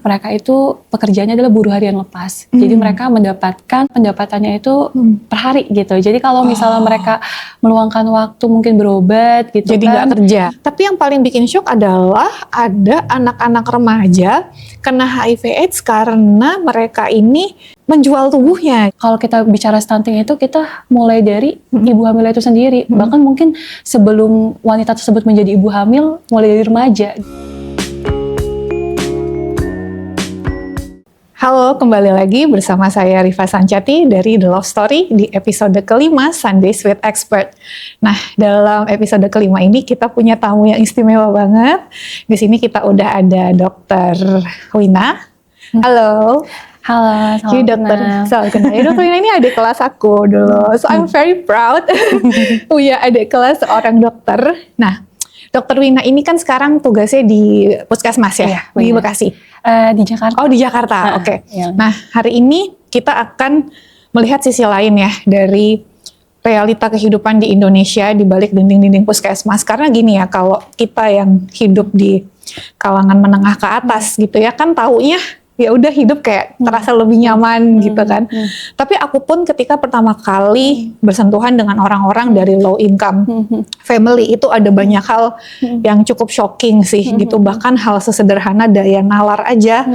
mereka itu pekerjaannya adalah buruh harian lepas. Jadi mereka mendapatkan pendapatannya itu per hari gitu. Jadi kalau misalnya mereka meluangkan waktu mungkin berobat gitu jadi nggak kerja. Tapi yang paling bikin shock adalah ada anak-anak remaja kena HIV/AIDS karena mereka ini menjual tubuhnya. Kalau kita bicara stunting itu kita mulai dari ibu hamil itu sendiri. Bahkan mungkin sebelum wanita tersebut menjadi ibu hamil, mulai dari remaja. Halo, kembali lagi bersama saya Rifa Sancati dari The Love Story di episode kelima Sundays with Expert. Nah, dalam episode kelima ini kita punya tamu yang istimewa banget. Di sini kita udah ada Dr. Wina. Halo. Halo, Jadi salam kenal. Dr. Wina ini adik kelas aku dulu. So I'm very proud punya adik kelas seorang dokter. Nah, Dr. Wina ini kan sekarang tugasnya di Puskesmas ya, di Bekasi. Di Jakarta. Oh, di Jakarta. Oke. Iya. Nah, hari ini kita akan melihat sisi lain ya dari realita kehidupan di Indonesia di balik dinding-dinding puskesmas. Karena gini ya, kalau kita yang hidup di kalangan menengah ke atas gitu ya, kan taunya ya udah hidup kayak terasa lebih nyaman gitu kan. Tapi aku pun ketika pertama kali bersentuhan dengan orang-orang dari low income family itu ada banyak hal yang cukup shocking sih gitu. Bahkan hal sesederhana daya nalar aja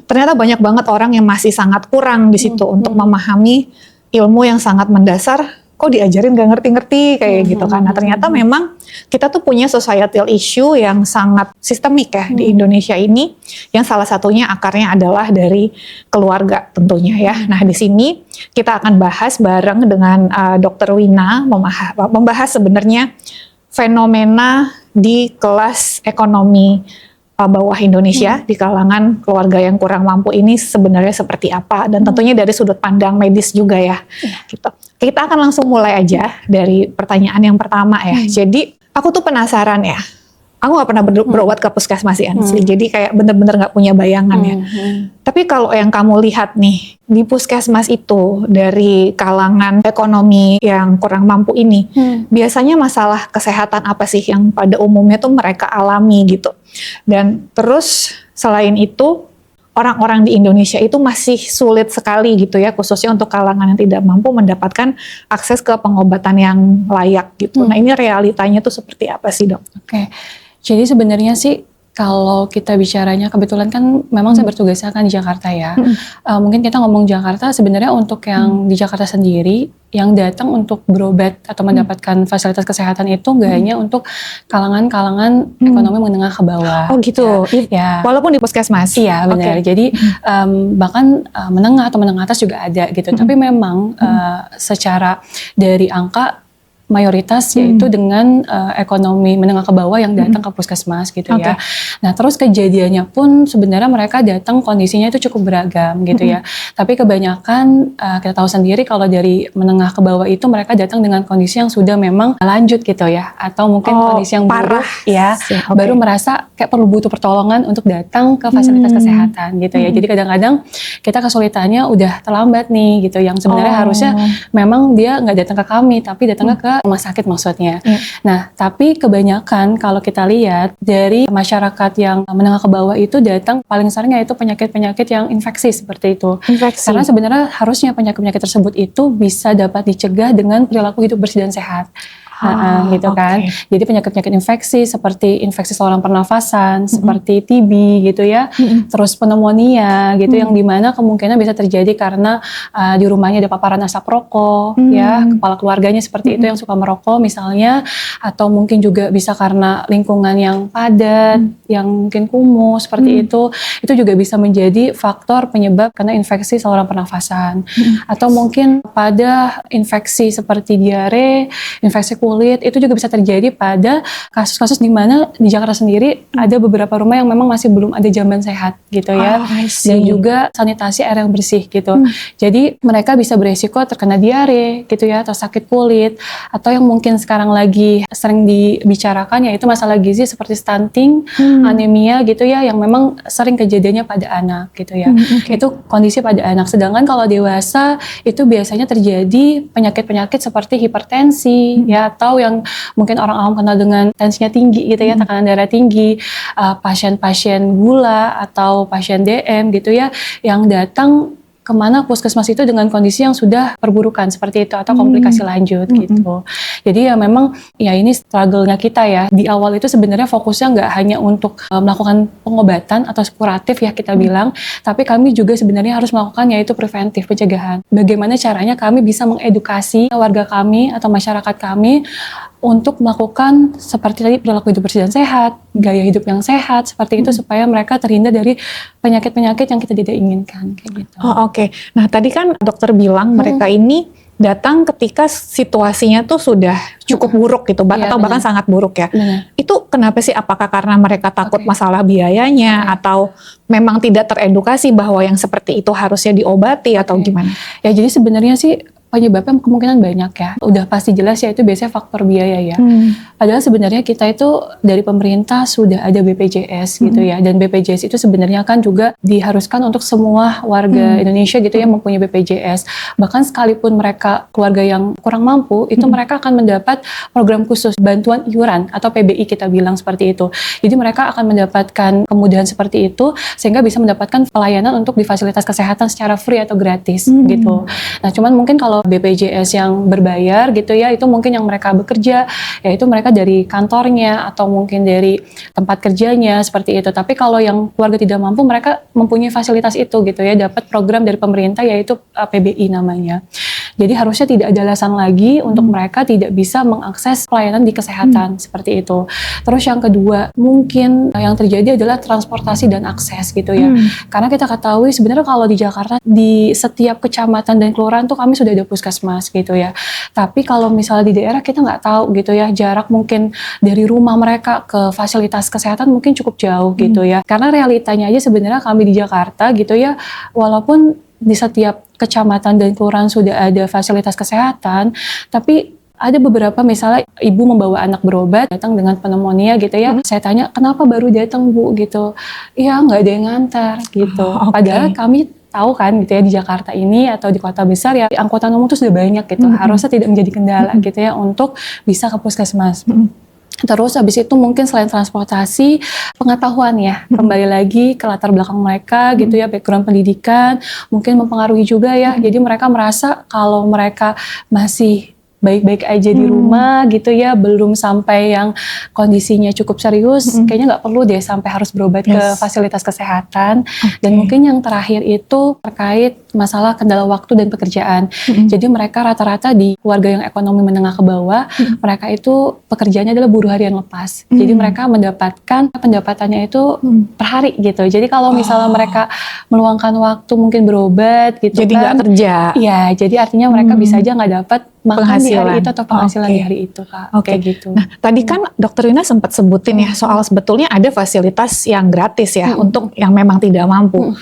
ternyata banyak banget orang yang masih sangat kurang di situ untuk memahami ilmu yang sangat mendasar. Kok diajarin gak ngerti-ngerti kayak gitu kan. Nah, ternyata memang kita tuh punya societal issue yang sangat sistemik ya di Indonesia ini, yang salah satunya akarnya adalah dari keluarga tentunya ya. Nah, di sini kita akan bahas bareng dengan Dr. Wina, membahas sebenarnya fenomena di kelas ekonomi bawah Indonesia di kalangan keluarga yang kurang mampu ini sebenarnya seperti apa, dan tentunya dari sudut pandang medis juga ya. Gitu. Kita akan langsung mulai aja dari pertanyaan yang pertama ya. Jadi aku tuh penasaran ya. Aku nggak pernah berobat ke puskesmas ya, jadi kayak bener-bener nggak punya bayangan ya. Tapi kalau yang kamu lihat nih di puskesmas itu dari kalangan ekonomi yang kurang mampu ini, biasanya masalah kesehatan apa sih yang pada umumnya tuh mereka alami gitu? Dan terus selain itu orang-orang di Indonesia itu masih sulit sekali gitu ya, khususnya untuk kalangan yang tidak mampu mendapatkan akses ke pengobatan yang layak gitu. Nah, ini realitanya tuh seperti apa sih, Dok? Oke. Jadi sebenarnya sih kalau kita bicaranya, kebetulan kan memang saya bertugasnya kan di Jakarta ya. Mungkin kita ngomong Jakarta, sebenarnya untuk yang di Jakarta sendiri, yang datang untuk berobat atau mendapatkan fasilitas kesehatan itu nggak hanya untuk kalangan-kalangan ekonomi menengah ke bawah. Oh gitu, ya. Walaupun di puskesmas? Iya benar, jadi bahkan menengah atau menengah atas juga ada gitu. Tapi memang secara dari angka, mayoritas yaitu dengan ekonomi menengah ke bawah yang datang ke puskesmas gitu ya. Nah, terus kejadiannya pun sebenarnya mereka datang kondisinya itu cukup beragam gitu ya. Tapi kebanyakan kita tahu sendiri kalau dari menengah ke bawah itu mereka datang dengan kondisi yang sudah memang lanjut gitu ya, atau mungkin kondisi yang parah ya, baru merasa kayak perlu butuh pertolongan untuk datang ke fasilitas kesehatan gitu ya. Jadi kadang-kadang kita kesulitannya udah terlambat nih gitu, yang sebenarnya harusnya memang dia nggak datang ke kami tapi datang ke rumah sakit maksudnya. Nah, tapi kebanyakan kalau kita lihat dari masyarakat yang menengah ke bawah itu datang paling sering yaitu penyakit-penyakit yang infeksi seperti itu. Karena sebenarnya harusnya penyakit-penyakit tersebut itu bisa dapat dicegah dengan perilaku hidup bersih dan sehat. Gitu kan. Jadi penyakit-penyakit infeksi seperti infeksi saluran pernafasan, seperti TB gitu ya, terus pneumonia gitu, yang dimana kemungkinan bisa terjadi karena di rumahnya ada paparan asap rokok, ya, kepala keluarganya seperti itu yang suka merokok misalnya, atau mungkin juga bisa karena lingkungan yang padat, yang mungkin kumuh seperti itu juga bisa menjadi faktor penyebab karena infeksi saluran pernafasan, atau mungkin pada infeksi seperti diare, infeksi kulit, itu juga bisa terjadi pada kasus-kasus di mana di Jakarta sendiri ada beberapa rumah yang memang masih belum ada jamban sehat gitu ya, dan juga sanitasi air yang bersih gitu. Jadi mereka bisa beresiko terkena diare gitu ya, atau sakit kulit, atau yang mungkin sekarang lagi sering dibicarakan yaitu masalah gizi seperti stunting, anemia gitu ya, yang memang sering kejadiannya pada anak gitu ya. Itu kondisi pada anak. Sedangkan kalau dewasa itu biasanya terjadi penyakit-penyakit seperti hipertensi ya, atau yang mungkin orang awam kenal dengan tensinya tinggi gitu ya, tekanan darah tinggi, pasien-pasien gula atau pasien DM gitu ya, yang datang kemana puskesmas itu dengan kondisi yang sudah perburukan seperti itu atau komplikasi lanjut gitu. Jadi ya memang ya ini struggle-nya kita ya. Di awal itu sebenarnya fokusnya nggak hanya untuk melakukan pengobatan atau kuratif ya kita bilang, tapi kami juga sebenarnya harus melakukan yaitu preventif, pencegahan. Bagaimana caranya kami bisa mengedukasi warga kami atau masyarakat kami untuk melakukan seperti tadi perilaku hidup bersih dan sehat, gaya hidup yang sehat, seperti itu supaya mereka terhindar dari penyakit-penyakit yang kita tidak inginkan kayak gitu. Oh, oke. Nah, tadi kan dokter bilang mereka ini datang ketika situasinya tuh sudah cukup buruk gitu, Iya, atau bahkan sangat buruk ya. Benar. Itu kenapa sih? Apakah karena mereka takut masalah biayanya atau memang tidak teredukasi bahwa yang seperti itu harusnya diobati atau gimana? Ya jadi sebenarnya sih penyebabnya kemungkinan banyak ya. Udah pasti jelas ya itu biasanya faktor biaya ya. Padahal sebenarnya kita itu dari pemerintah sudah ada BPJS gitu ya. Dan BPJS itu sebenarnya kan juga diharuskan untuk semua warga Indonesia gitu ya mempunyai BPJS. Bahkan sekalipun mereka keluarga yang kurang mampu, itu mereka akan mendapat program khusus bantuan iuran atau PBI kita bilang seperti itu. Jadi mereka akan mendapatkan kemudahan seperti itu sehingga bisa mendapatkan pelayanan untuk di fasilitas kesehatan secara free atau gratis gitu. Nah, cuman mungkin kalau BPJS yang berbayar gitu ya, itu mungkin yang mereka bekerja, yaitu mereka dari kantornya atau mungkin dari tempat kerjanya seperti itu. Tapi kalau yang keluarga tidak mampu, mereka mempunyai fasilitas itu gitu ya, dapat program dari pemerintah yaitu PBI namanya. Jadi harusnya tidak ada alasan lagi untuk mereka tidak bisa mengakses pelayanan di kesehatan seperti itu. Terus yang kedua, mungkin yang terjadi adalah transportasi dan akses gitu ya. Karena kita ketahui sebenarnya kalau di Jakarta di setiap kecamatan dan kelurahan tuh kami sudah ada puskesmas gitu ya. Tapi kalau misalnya di daerah kita nggak tahu gitu ya, jarak mungkin dari rumah mereka ke fasilitas kesehatan mungkin cukup jauh gitu ya. Karena realitanya aja sebenarnya kami di Jakarta gitu ya, walaupun di setiap kecamatan dan kelurahan sudah ada fasilitas kesehatan, tapi ada beberapa misalnya ibu membawa anak berobat datang dengan pneumonia gitu ya. Saya tanya kenapa baru datang Bu gitu. Iya nggak ada yang ngantar gitu. Padahal kami tahu kan gitu ya di Jakarta ini atau di kota besar ya angkutan umum itu sudah banyak gitu. Harusnya tidak menjadi kendala gitu ya untuk bisa ke puskesmas. Terus habis itu mungkin selain transportasi, pengetahuan ya, kembali lagi ke latar belakang mereka gitu ya, background pendidikan, mungkin mempengaruhi juga ya. Jadi mereka merasa kalau mereka masih baik-baik aja di rumah gitu ya, belum sampai yang kondisinya cukup serius, kayaknya nggak perlu deh sampai harus berobat ke fasilitas kesehatan. Dan mungkin yang terakhir itu terkait masalah kendala waktu dan pekerjaan. Jadi mereka rata-rata di keluarga yang ekonomi menengah ke bawah, mereka itu pekerjaannya adalah buruh harian lepas. Jadi mereka mendapatkan pendapatannya itu per hari gitu. Jadi kalau misalnya mereka meluangkan waktu mungkin berobat gitu jadi nggak kerja. Iya, jadi artinya mereka bisa aja nggak dapat makan di hari itu atau penghasilan Oke. di hari itu Kak. Oke. Kayak gitu. Nah, tadi kan Dokter Rina sempat sebutin ya soal sebetulnya ada fasilitas yang gratis ya untuk yang memang tidak mampu.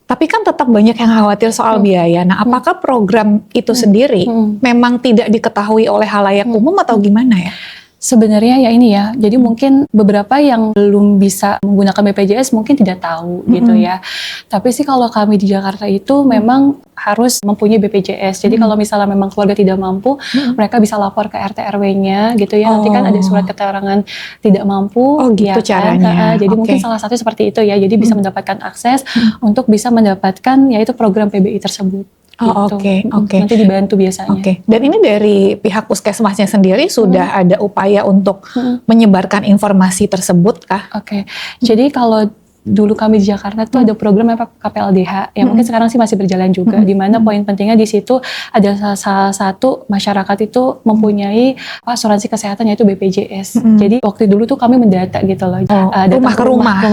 Tapi kan tetap banyak yang khawatir soal biaya. Nah, apakah program itu sendiri memang tidak diketahui oleh halayak umum atau gimana ya? Sebenarnya ya ini ya, jadi mungkin beberapa yang belum bisa menggunakan BPJS mungkin tidak tahu gitu ya. Tapi sih kalau kami di Jakarta itu memang harus mempunyai BPJS. Jadi kalau misalnya memang keluarga tidak mampu, mereka bisa lapor ke RT RW-nya gitu ya. Nanti kan ada surat keterangan tidak mampu. Oh gitu ya kan? caranya. Jadi mungkin salah satu seperti itu ya. Jadi bisa mendapatkan akses untuk bisa mendapatkan yaitu program PBI tersebut. Oh, gitu. oke. Nanti dibantu biasanya. Oke. Dan ini dari pihak puskesmasnya sendiri sudah ada upaya untuk menyebarkan informasi tersebut kah? Oke. Jadi kalau dulu kami di Jakarta tuh ada program KPLDH yang mungkin sekarang sih masih berjalan juga, di mana poin pentingnya di situ ada salah satu masyarakat itu mempunyai asuransi kesehatan yaitu BPJS. Jadi waktu dulu tuh kami mendata gitu loh, rumah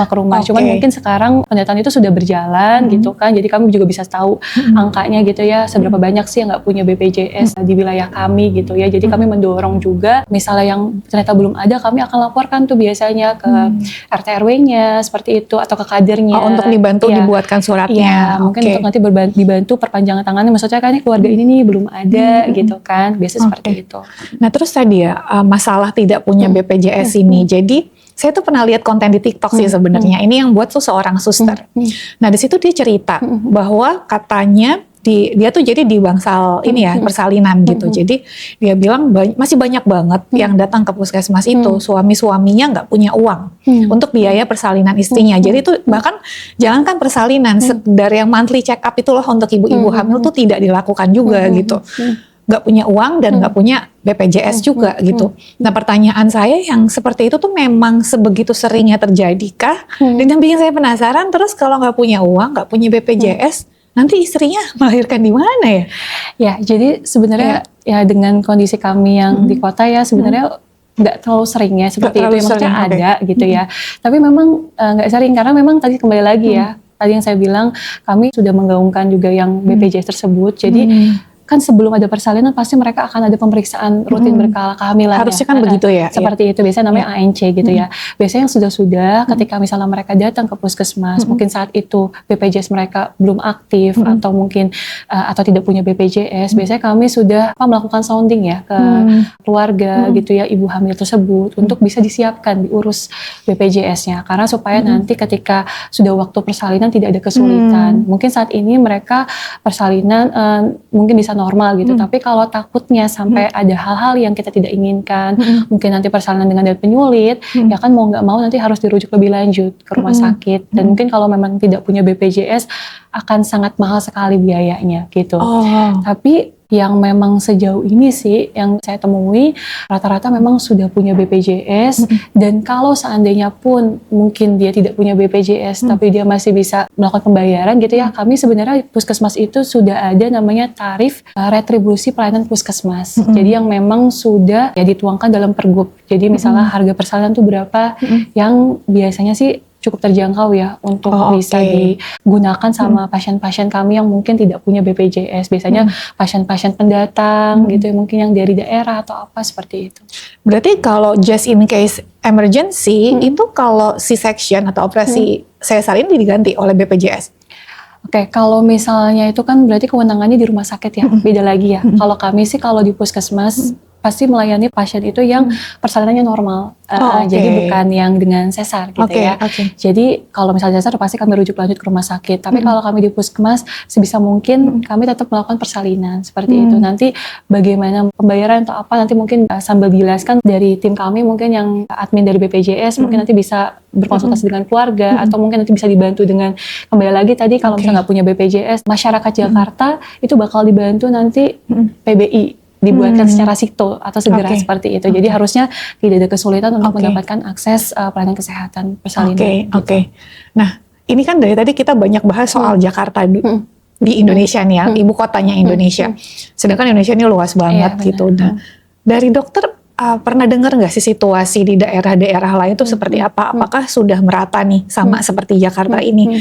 ke rumah. Cuman mungkin sekarang pendataan itu sudah berjalan gitu kan, jadi kami juga bisa tahu angkanya gitu ya, seberapa banyak sih yang nggak punya BPJS di wilayah kami gitu ya. Jadi kami mendorong juga, misalnya yang ternyata belum ada, kami akan laporkan tuh biasanya ke RT RW-nya seperti itu atau ke kadernya. Untuk dibantu dibuatkan suratnya. Iya, mungkin untuk nanti dibantu perpanjangan tangannya. Maksudnya kan ini keluarga ini nih belum ada gitu kan. Biasa seperti itu. Nah terus tadi ya masalah tidak punya BPJS ini. Jadi saya tuh pernah lihat konten di TikTok sih sebenarnya. Ini yang buat tuh seorang suster. Nah di situ dia cerita bahwa katanya dia tuh jadi di bangsal ini ya, persalinan gitu. Jadi dia bilang masih banyak banget yang datang ke puskesmas itu suami-suaminya nggak punya uang untuk biaya persalinan istrinya. Jadi itu bahkan jangankan persalinan, sekedar yang monthly check up itu loh untuk ibu-ibu hamil tuh tidak dilakukan juga gitu. Nggak punya uang dan nggak punya BPJS juga gitu. Nah pertanyaan saya yang seperti itu tuh memang sebegitu seringnya terjadi kah? Dan yang bikin saya penasaran, terus kalau nggak punya uang, nggak punya BPJS, nanti istrinya melahirkan di mana ya? Ya, jadi sebenarnya ya dengan kondisi kami yang di kota ya sebenarnya nggak terlalu sering ya seperti itu. Maksudnya ada gitu ya. Tapi memang nggak sering karena memang tadi kembali lagi ya. Tadi yang saya bilang kami sudah menggaungkan juga yang BPJS tersebut. Jadi kan sebelum ada persalinan pasti mereka akan ada pemeriksaan rutin berkala kehamilan. Harusnya kan begitu ya. Seperti itu biasanya namanya ANC gitu ya. Biasanya yang sudah ketika misalnya mereka datang ke puskesmas, mungkin saat itu BPJS mereka belum aktif atau mungkin atau tidak punya BPJS, biasanya kami sudah melakukan sounding ya ke keluarga gitu ya ibu hamil tersebut untuk bisa disiapkan diurus BPJS-nya karena supaya nanti ketika sudah waktu persalinan tidak ada kesulitan. Mungkin saat ini mereka persalinan mungkin bisa normal gitu, tapi kalau takutnya sampai ada hal-hal yang kita tidak inginkan, mungkin nanti persalinan dengan ada penyulit, ya kan mau nggak mau nanti harus dirujuk lebih lanjut ke rumah sakit, dan mungkin kalau memang tidak punya BPJS akan sangat mahal sekali biayanya gitu. Tapi yang memang sejauh ini sih yang saya temui rata-rata memang sudah punya BPJS dan kalau seandainya pun mungkin dia tidak punya BPJS tapi dia masih bisa melakukan pembayaran gitu ya, kami sebenarnya puskesmas itu sudah ada namanya tarif retribusi pelayanan puskesmas. Jadi yang memang sudah ya dituangkan dalam pergub. Jadi misalnya harga persalinan itu berapa yang biasanya sih cukup terjangkau ya untuk bisa digunakan sama pasien-pasien kami yang mungkin tidak punya BPJS. Biasanya pasien-pasien pendatang gitu ya, mungkin yang dari daerah atau apa seperti itu. Berarti kalau just in case emergency itu kalau C-section atau operasi sesar ini diganti oleh BPJS? Oke, kalau misalnya itu kan berarti kewenangannya di rumah sakit ya, beda lagi ya. Kalau kami sih kalau di puskesmas pasti melayani pasien itu yang persalinannya normal, jadi bukan yang dengan sesar gitu ya. Jadi kalau misalnya sesar pasti kami rujuk lanjut ke rumah sakit. Tapi kalau kami di puskesmas sebisa mungkin kami tetap melakukan persalinan seperti itu. Nanti bagaimana pembayaran atau apa nanti mungkin sambil dijelaskan dari tim kami mungkin yang admin dari BPJS mungkin nanti bisa berkonsultasi dengan keluarga atau mungkin nanti bisa dibantu dengan kembali lagi tadi kalau misalnya nggak punya BPJS, masyarakat Jakarta itu bakal dibantu nanti PBI. Dibuatkan secara sikto atau segera seperti itu. Jadi harusnya tidak ada kesulitan untuk mendapatkan akses pelayanan kesehatan persalinan. Nah, ini kan dari tadi kita banyak bahas soal Jakarta di Indonesia nih ya, ibu kotanya Indonesia. Sedangkan Indonesia ini luas banget gitu. Nah, dari dokter pernah dengar nggak sih situasi di daerah-daerah lain itu seperti apa? Apakah sudah merata nih sama seperti Jakarta ini?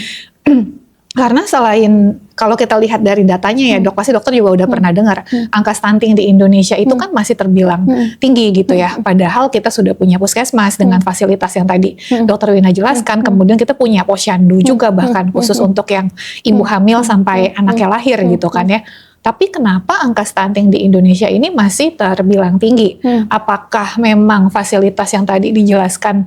Karena selain kalau kita lihat dari datanya ya dok, pasti dokter juga udah pernah dengar angka stunting di Indonesia itu kan masih terbilang tinggi gitu ya. Padahal kita sudah punya puskesmas dengan fasilitas yang tadi dokter Wina jelaskan. Kemudian kita punya posyandu juga bahkan khusus untuk yang ibu hamil sampai anaknya lahir gitu kan ya. Tapi kenapa angka stunting di Indonesia ini masih terbilang tinggi? Apakah memang fasilitas yang tadi dijelaskan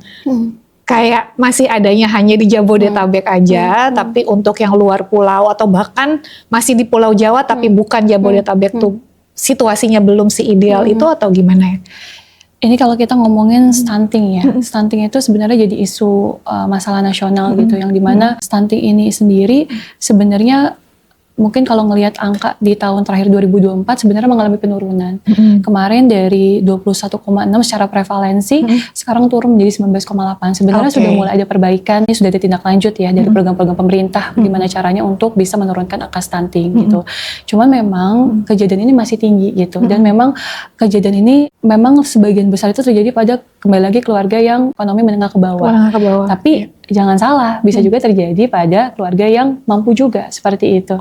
kayak masih adanya hanya di Jabodetabek aja, tapi untuk yang luar pulau atau bahkan masih di Pulau Jawa tapi bukan Jabodetabek tuh situasinya belum seideal itu atau gimana ya? Ini kalau kita ngomongin stunting ya, stunting itu sebenarnya jadi isu masalah nasional gitu, yang dimana stunting ini sendiri sebenarnya mungkin kalau ngelihat angka di tahun terakhir 2024 sebenarnya mengalami penurunan. Kemarin dari 21,6 secara prevalensi sekarang turun menjadi 19,8. Sebenarnya sudah mulai ada perbaikan, ini sudah ada tindak lanjut ya dari program-program pemerintah gimana caranya untuk bisa menurunkan angka stunting gitu. Cuman memang kejadian ini masih tinggi gitu, dan memang kejadian ini memang sebagian besar itu terjadi pada kembali lagi keluarga yang ekonomi menengah ke bawah. Tapi jangan salah, bisa juga terjadi pada keluarga yang mampu juga seperti itu.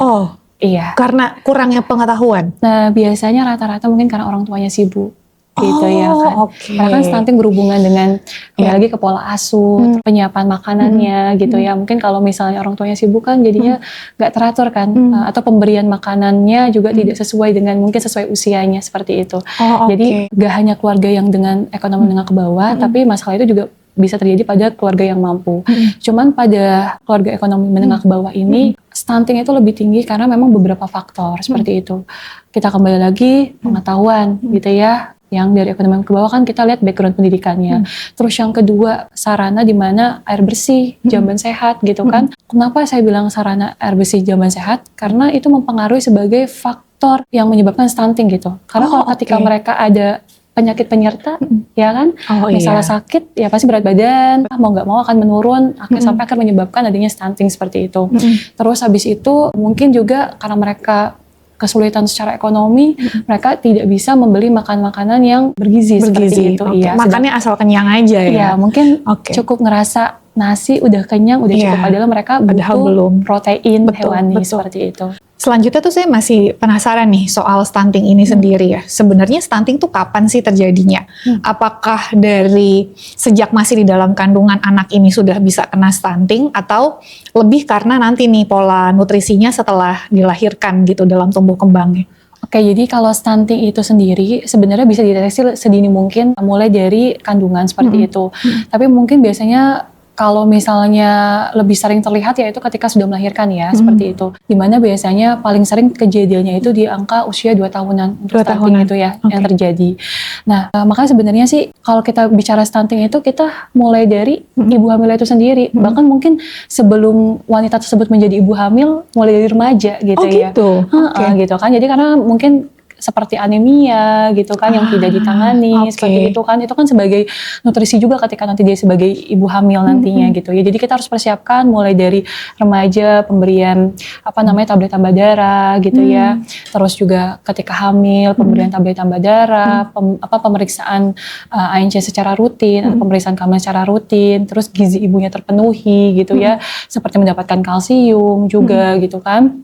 Iya. Karena kurangnya pengetahuan. Nah, biasanya rata-rata mungkin karena orang tuanya sibuk. Gitu ya kan. Karena kan stunting berhubungan dengan kembali lagi ke pola asuh, penyiapan makanannya gitu ya. Mungkin kalau misalnya orang tuanya sibuk kan jadinya nggak teratur kan, atau pemberian makanannya juga tidak sesuai dengan mungkin sesuai usianya seperti itu. Jadi gak hanya keluarga yang dengan ekonomi menengah ke bawah, tapi masalah itu juga bisa terjadi pada keluarga yang mampu. Cuman pada keluarga ekonomi menengah ke bawah ini stunting itu lebih tinggi karena memang beberapa faktor seperti itu. Kita kembali lagi pengetahuan gitu ya. Yang dari ekonomi ke bawah kan kita lihat background pendidikannya. Terus yang kedua, sarana di mana air bersih, jamban sehat gitu kan. Kenapa saya bilang sarana air bersih, jamban sehat? Karena itu mempengaruhi sebagai faktor yang menyebabkan stunting gitu. Karena kalau ketika mereka ada penyakit penyerta, ya kan, misalnya sakit, ya pasti berat badan, mau nggak mau akan menurun, sampai akan menyebabkan adanya stunting seperti itu. Terus habis itu mungkin juga karena mereka kesulitan secara ekonomi, mereka tidak bisa membeli makanan-makanan yang bergizi. Seperti itu. Iya, makannya asal kenyang aja ya. Iya, mungkin cukup ngerasa nasi udah kenyang, udah cukup. Padahal mereka butuh protein hewani seperti itu. Selanjutnya tuh saya masih penasaran nih soal stunting ini sendiri ya. Sebenarnya stunting tuh kapan sih terjadinya? Apakah dari sejak masih di dalam kandungan anak ini sudah bisa kena stunting, atau lebih karena nanti nih pola nutrisinya setelah dilahirkan gitu dalam tumbuh kembangnya? Oke, jadi kalau stunting itu sendiri sebenarnya bisa dideteksi sedini mungkin mulai dari kandungan seperti itu. Tapi mungkin biasanya kalau misalnya lebih sering terlihat ya itu ketika sudah melahirkan ya, seperti itu. Dimana biasanya paling sering kejadiannya itu di angka usia 2 tahunan untuk stunting itu ya yang terjadi. Nah, makanya sebenarnya sih kalau kita bicara stunting itu kita mulai dari ibu hamil itu sendiri. Bahkan mungkin sebelum wanita tersebut menjadi ibu hamil, mulai dari remaja gitu ya. Gitu kan. Jadi karena mungkin seperti anemia gitu kan yang tidak ditangani seperti itu kan sebagai nutrisi juga ketika nanti dia sebagai ibu hamil nantinya gitu ya. Jadi kita harus persiapkan mulai dari remaja pemberian tablet tambah darah gitu ya. Terus juga ketika hamil pemberian tablet tambah darah, pemeriksaan ANC secara rutin, pemeriksaan kehamilan secara rutin, terus gizi ibunya terpenuhi gitu ya. Seperti mendapatkan kalsium juga gitu kan.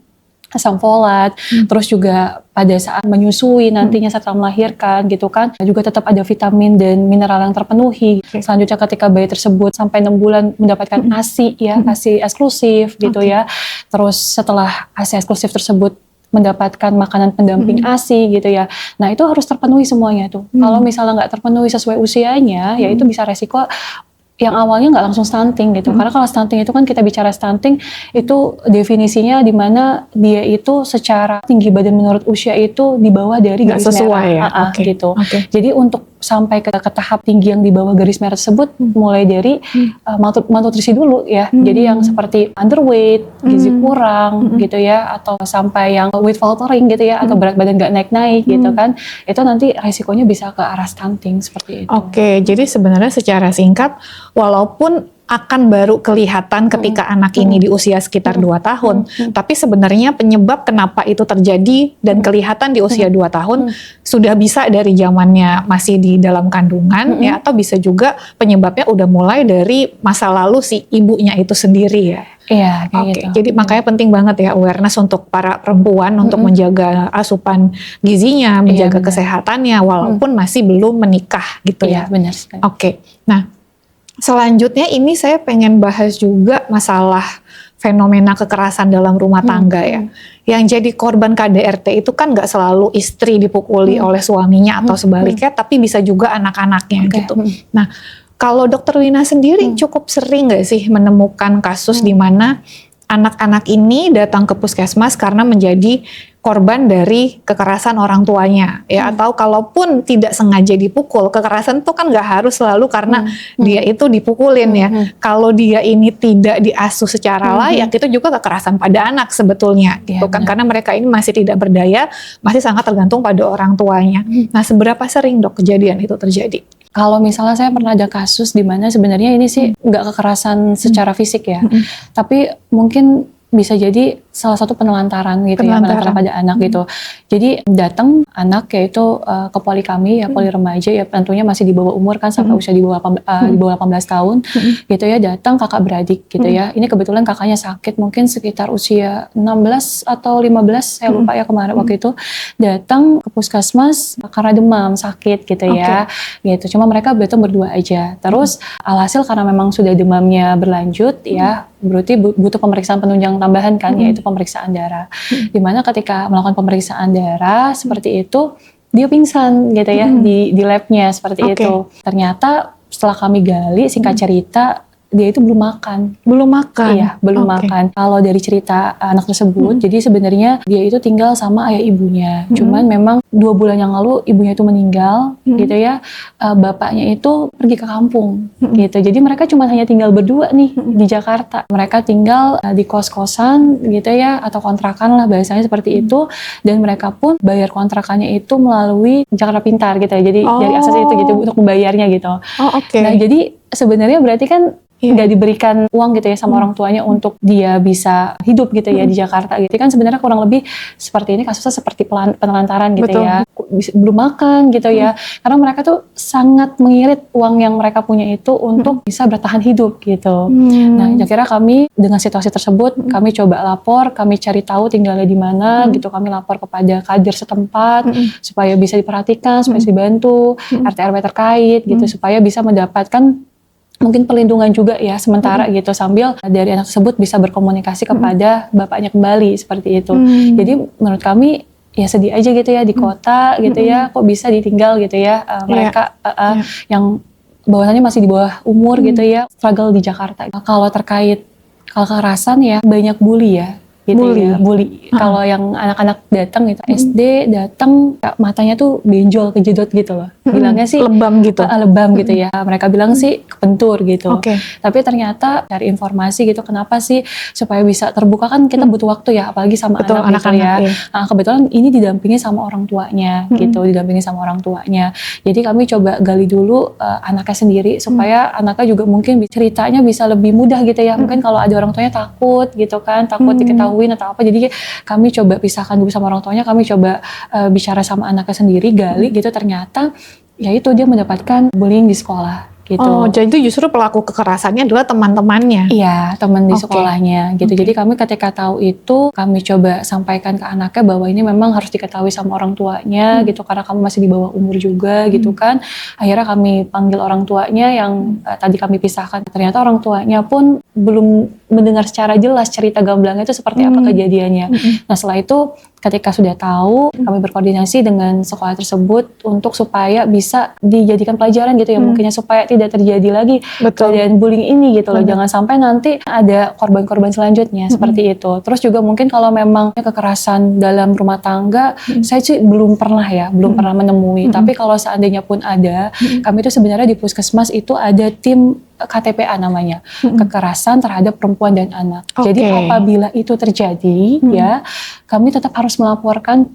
Asam folat, terus juga pada saat menyusui nantinya setelah melahirkan gitu kan, juga tetap ada vitamin dan mineral yang terpenuhi. Selanjutnya ketika bayi tersebut sampai 6 bulan mendapatkan ASI ya, ASI eksklusif gitu ya. Terus setelah ASI eksklusif tersebut mendapatkan makanan pendamping ASI gitu ya. Nah itu harus terpenuhi semuanya tuh. Kalau misalnya nggak terpenuhi sesuai usianya, ya itu bisa resiko yang awalnya nggak langsung stunting gitu. Karena kalau stunting itu kan kita bicara stunting itu definisinya di mana dia itu secara tinggi badan menurut usia itu di bawah dari garis merah gitu. Jadi untuk sampai ke tahap tinggi yang di bawah garis merah tersebut mulai dari malnutrisi dulu ya. Jadi yang seperti underweight, gizi kurang gitu ya, atau sampai yang weight faltering gitu ya, atau berat badan nggak naik-naik gitu kan. Itu nanti resikonya bisa ke arah stunting seperti itu. Jadi sebenarnya secara singkat, walaupun akan baru kelihatan ketika anak ini di usia sekitar 2 tahun. Tapi sebenarnya penyebab kenapa itu terjadi dan kelihatan di usia 2 tahun sudah bisa dari zamannya masih di dalam kandungan ya, atau bisa juga penyebabnya udah mulai dari masa lalu si ibunya itu sendiri ya. Iya, kayak gitu. Jadi makanya penting banget ya awareness untuk para perempuan untuk menjaga asupan gizinya, menjaga kesehatannya walaupun masih belum menikah gitu ya. Benar. Nah, selanjutnya ini saya pengen bahas juga masalah fenomena kekerasan dalam rumah tangga ya. Yang jadi korban KDRT itu kan nggak selalu istri dipukuli oleh suaminya atau sebaliknya, tapi bisa juga anak-anaknya gitu. Nah, kalau Dokter Wina sendiri cukup sering nggak sih menemukan kasus di mana anak-anak ini datang ke puskesmas karena menjadi korban dari kekerasan orang tuanya ya, atau kalaupun tidak sengaja dipukul, kekerasan itu kan nggak harus selalu karena dia itu dipukulin ya. Kalau dia ini tidak diasuh secara layak, itu juga kekerasan pada anak sebetulnya gitu kan, karena mereka ini masih tidak berdaya, masih sangat tergantung pada orang tuanya. Nah, seberapa sering Dok kejadian itu terjadi? Kalau misalnya saya pernah ada kasus di mana sebenarnya ini sih nggak kekerasan secara fisik ya, tapi mungkin bisa jadi salah satu penelantaran gitu ya, penelantaran pada anak gitu. Jadi datang anak yaitu ke poli kami ya, poli remaja ya, tentunya masih di bawah umur kan, sampai usia di bawah 18 tahun gitu ya, datang kakak beradik gitu ya. Ini kebetulan kakaknya sakit mungkin sekitar usia 16 atau 15, saya lupa ya kemarin waktu itu, datang ke puskesmas karena demam, sakit gitu ya. Gitu. Cuma mereka datang berdua aja. Terus alhasil karena memang sudah demamnya berlanjut ya, berarti butuh pemeriksaan penunjang tambahan kan, yaitu pemeriksaan darah. Dimana ketika melakukan pemeriksaan darah seperti itu, dia pingsan gitu ya di labnya seperti itu. Ternyata setelah kami gali, singkat cerita, dia itu belum makan. Belum makan? Iya, belum Oke. makan. Kalau dari cerita anak tersebut, jadi sebenarnya dia itu tinggal sama ayah ibunya. Cuman memang 2 bulan yang lalu ibunya itu meninggal, gitu ya. Bapaknya itu pergi ke kampung, gitu. Jadi mereka cuma hanya tinggal berdua nih di Jakarta. Mereka tinggal di kos-kosan, gitu ya, atau kontrakan lah bahasanya seperti itu. Dan mereka pun bayar kontrakannya itu melalui Jakarta Pintar, gitu ya. Jadi dari akses itu gitu untuk membayarnya gitu. Oh, oke. Nah, jadi sebenarnya berarti kan Iya. nggak diberikan uang gitu ya sama orang tuanya untuk dia bisa hidup gitu ya di Jakarta gitu kan, sebenarnya kurang lebih seperti ini kasusnya, seperti penelantaran gitu. Betul. Ya, belum makan gitu ya, karena mereka tuh sangat mengirit uang yang mereka punya itu untuk bisa bertahan hidup gitu. Nah, akhirnya kami dengan situasi tersebut kami coba lapor, kami cari tahu tinggalnya di mana gitu, kami lapor kepada kader setempat supaya bisa diperhatikan, supaya bisa dibantu RT RW terkait gitu, supaya bisa mendapatkan mungkin perlindungan juga ya sementara gitu, sambil dari anak tersebut bisa berkomunikasi kepada bapaknya kembali seperti itu. Jadi menurut kami ya sedih aja gitu ya di kota gitu ya, kok bisa ditinggal gitu ya mereka yang bahwasannya masih di bawah umur gitu ya, struggle di Jakarta. Kalau terkait kekerasan ya banyak bully ya. Gitu ya, bully. Kalau yang anak-anak datang gitu, SD datang matanya tuh benjol, kejedot gitu loh. Bilangnya sih lebam gitu. Lebam gitu ya. Mereka bilang sih kepentur gitu. Oke. Tapi ternyata cari informasi gitu, kenapa sih supaya bisa terbuka, kan kita butuh waktu ya, apalagi sama Betul, anak gitu ya. iya. Nah, kebetulan ini didampingi sama orang tuanya gitu, didampingi sama orang tuanya. Jadi kami coba gali dulu anaknya sendiri supaya anaknya juga mungkin ceritanya bisa lebih mudah gitu ya. Mungkin kalau ada orang tuanya takut gitu kan, takut diketahui atau apa, jadi kami coba pisahkan dulu sama orang tuanya, kami coba bicara sama anaknya sendiri, gali gitu, ternyata ya itu dia mendapatkan bullying di sekolah gitu. Oh, jadi itu justru pelaku kekerasannya adalah teman-temannya. Iya, teman di Oke. sekolahnya gitu. Jadi kami ketika tahu itu, kami coba sampaikan ke anaknya bahwa ini memang harus diketahui sama orang tuanya gitu, karena kamu masih di bawah umur juga gitu kan. Akhirnya kami panggil orang tuanya yang tadi kami pisahkan. Ternyata orang tuanya pun belum mendengar secara jelas cerita gamblangnya itu seperti apa kejadiannya. Nah, setelah itu ketika sudah tahu, kami berkoordinasi dengan sekolah tersebut untuk supaya bisa dijadikan pelajaran gitu ya, mungkinnya supaya tidak terjadi lagi kejadian bullying ini gitu loh. Jangan sampai nanti ada korban-korban selanjutnya seperti itu. Terus juga mungkin kalau memang kekerasan dalam rumah tangga, saya sih belum pernah menemui. Tapi kalau seandainya pun ada, kami itu sebenarnya di Puskesmas itu ada tim KTPA namanya, kekerasan terhadap perempuan dan anak. Jadi apabila itu terjadi ya, kami tetap harus melaporkan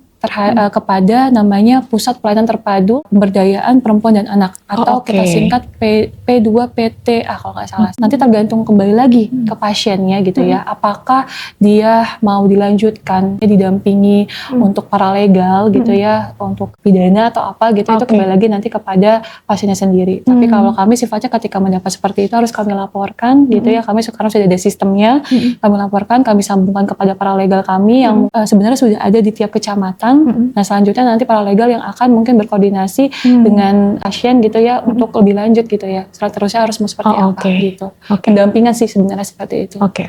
kepada namanya Pusat Pelayanan Terpadu Pemberdayaan Perempuan dan Anak, atau kita singkat P2PTA kalau nggak salah. Nanti tergantung kembali lagi ke pasiennya gitu ya, apakah dia mau dilanjutkan didampingi untuk paralegal gitu ya, untuk pidana atau apa gitu, itu kembali lagi nanti kepada pasiennya sendiri. Tapi kalau kami sifatnya ketika mendapat seperti itu harus kami laporkan gitu ya, kami sekarang sudah ada sistemnya, kami laporkan, kami sambungkan kepada paralegal kami yang sebenarnya sudah ada di tiap kecamatan. Nah, selanjutnya nanti paralegal yang akan mungkin berkoordinasi dengan pasien gitu ya, untuk lebih lanjut gitu ya, seterusnya harus seperti apa gitu. Pendampingan sih sebenarnya seperti itu. Oke.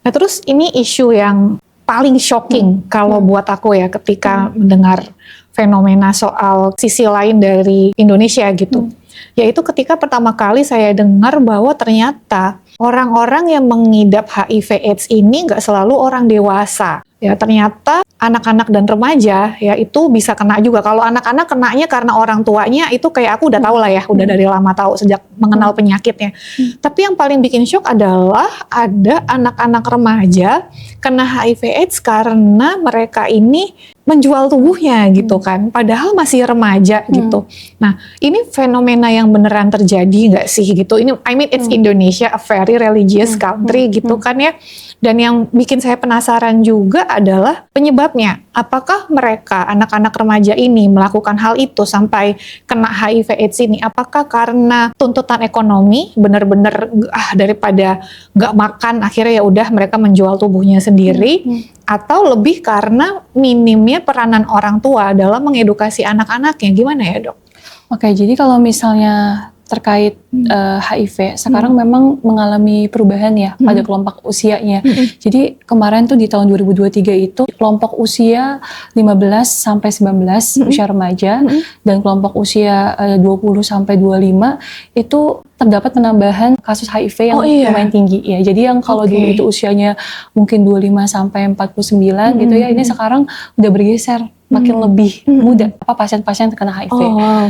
Nah, terus ini isu yang paling shocking kalau buat aku ya ketika mendengar fenomena soal sisi lain dari Indonesia gitu. Yaitu ketika pertama kali saya dengar bahwa ternyata orang-orang yang mengidap HIV/AIDS ini nggak selalu orang dewasa. Ya, ternyata anak-anak dan remaja ya itu bisa kena juga. Kalau anak-anak kenanya karena orang tuanya, itu kayak aku udah tahu lah ya, udah dari lama tahu sejak mengenal penyakitnya. Tapi yang paling bikin shock adalah ada anak-anak remaja kena HIV/AIDS karena mereka ini menjual tubuhnya gitu kan, padahal masih remaja gitu. Nah, ini fenomena yang beneran terjadi nggak sih gitu? Ini, I mean, it's Indonesia, a very religious country gitu kan ya. Dan yang bikin saya penasaran juga adalah penyebabnya. Apakah mereka, anak-anak remaja ini melakukan hal itu sampai kena HIV/AIDS ini? Apakah karena tuntutan ekonomi, benar-benar daripada nggak makan, akhirnya ya udah mereka menjual tubuhnya sendiri? Atau lebih karena minimnya peranan orang tua dalam mengedukasi anak-anaknya? Gimana ya, Dok? Oke, jadi kalau misalnya terkait HIV sekarang memang mengalami perubahan ya pada kelompok usianya. Jadi kemarin tuh di tahun 2023 itu kelompok usia 15 sampai 19 usia remaja dan kelompok usia 20 sampai 25 itu terdapat penambahan kasus HIV yang lumayan tinggi ya. Jadi yang kalau dulu itu usianya mungkin 25 sampai 49 gitu ya, ini sekarang udah bergeser makin lebih muda pasien-pasien terkena HIV.